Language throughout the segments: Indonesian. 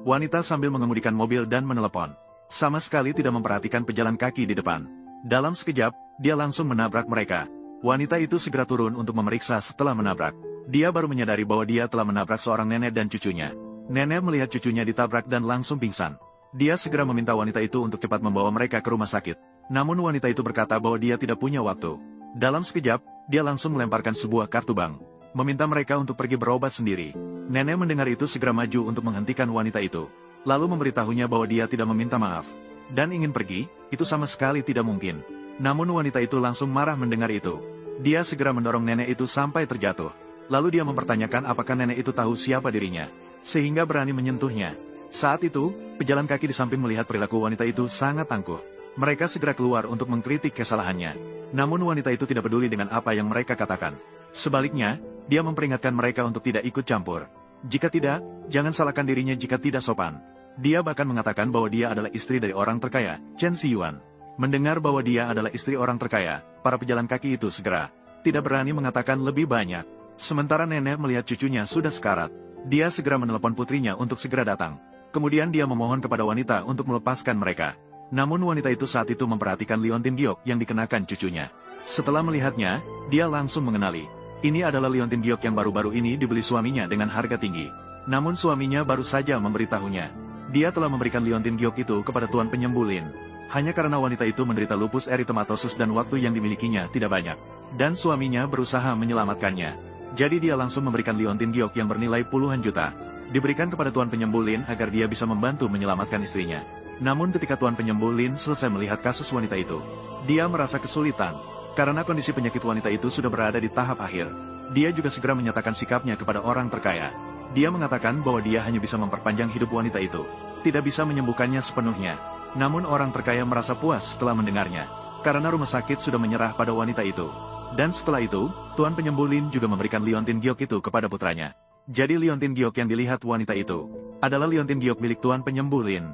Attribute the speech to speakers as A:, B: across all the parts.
A: Wanita sambil mengemudikan mobil dan menelepon. Sama sekali tidak memperhatikan pejalan kaki di depan. Dalam sekejap, dia langsung menabrak mereka. Wanita itu segera turun untuk memeriksa setelah menabrak. Dia baru menyadari bahwa dia telah menabrak seorang nenek dan cucunya. Nenek melihat cucunya ditabrak dan langsung pingsan. Dia segera meminta wanita itu untuk cepat membawa mereka ke rumah sakit. Namun wanita itu berkata bahwa dia tidak punya waktu. Dalam sekejap, dia langsung melemparkan sebuah kartu bank, meminta mereka untuk pergi berobat sendiri. Nenek mendengar itu segera maju untuk menghentikan wanita itu, lalu memberitahunya bahwa dia tidak meminta maaf dan ingin pergi. Itu sama sekali tidak mungkin. Namun wanita itu langsung marah mendengar itu. Dia segera mendorong nenek itu sampai terjatuh. Lalu dia mempertanyakan apakah nenek itu tahu siapa dirinya, sehingga berani menyentuhnya. Saat itu, pejalan kaki di samping melihat perilaku wanita itu sangat angkuh. Mereka segera keluar untuk mengkritik kesalahannya. Namun wanita itu tidak peduli dengan apa yang mereka katakan. Sebaliknya, dia memperingatkan mereka untuk tidak ikut campur. Jika tidak, jangan salahkan dirinya jika tidak sopan. Dia bahkan mengatakan bahwa dia adalah istri dari orang terkaya, Chen Xiyuan. Mendengar bahwa dia adalah istri orang terkaya, para pejalan kaki itu segera tidak berani mengatakan lebih banyak. Sementara nenek melihat cucunya sudah sekarat. Dia segera menelepon putrinya untuk segera datang. Kemudian dia memohon kepada wanita untuk melepaskan mereka. Namun wanita itu saat itu memperhatikan liontin giok yang dikenakan cucunya. Setelah melihatnya, dia langsung mengenali. Ini adalah liontin giok yang baru-baru ini dibeli suaminya dengan harga tinggi. Namun suaminya baru saja memberitahunya. Dia telah memberikan liontin giok itu kepada tuan penyembulin. Hanya karena wanita itu menderita lupus eritematosus dan waktu yang dimilikinya tidak banyak. Dan suaminya berusaha menyelamatkannya. Jadi dia langsung memberikan liontin giok yang bernilai puluhan juta. Diberikan kepada tuan penyembulin agar dia bisa membantu menyelamatkan istrinya. Namun ketika tuan penyembulin selesai melihat kasus wanita itu, dia merasa kesulitan. Karena kondisi penyakit wanita itu sudah berada di tahap akhir. Dia juga segera menyatakan sikapnya kepada orang terkaya. Dia mengatakan bahwa dia hanya bisa memperpanjang hidup wanita itu, tidak bisa menyembuhkannya sepenuhnya. Namun orang terkaya merasa puas setelah mendengarnya, karena rumah sakit sudah menyerah pada wanita itu. Dan setelah itu, tuan penyembulin juga memberikan liontin giok itu kepada putranya. Jadi liontin giok yang dilihat wanita itu adalah liontin giok milik tuan penyembulin.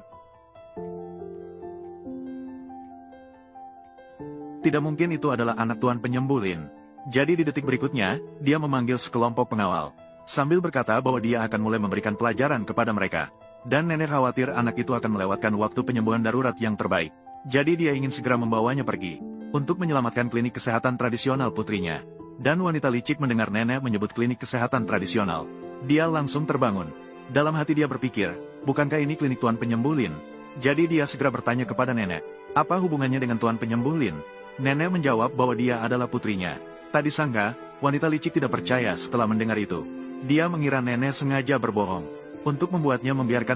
A: Tidak mungkin itu adalah anak tuan penyembulin. Jadi di detik berikutnya, dia memanggil sekelompok pengawal, sambil berkata bahwa dia akan mulai memberikan pelajaran kepada mereka. Dan nenek khawatir anak itu akan melewatkan waktu penyembuhan darurat yang terbaik. Jadi dia ingin segera membawanya pergi, untuk menyelamatkan klinik kesehatan tradisional putrinya. Dan wanita licik mendengar nenek menyebut klinik kesehatan tradisional. Dia langsung terbangun. Dalam hati dia berpikir, bukankah ini klinik tuan penyembulin? Jadi dia segera bertanya kepada nenek, apa hubungannya dengan tuan penyembulin? Nenek menjawab bahwa dia adalah putrinya. Tak disangka, wanita licik tidak percaya setelah mendengar itu. Dia mengira nenek sengaja berbohong, untuk membuatnya membiarkan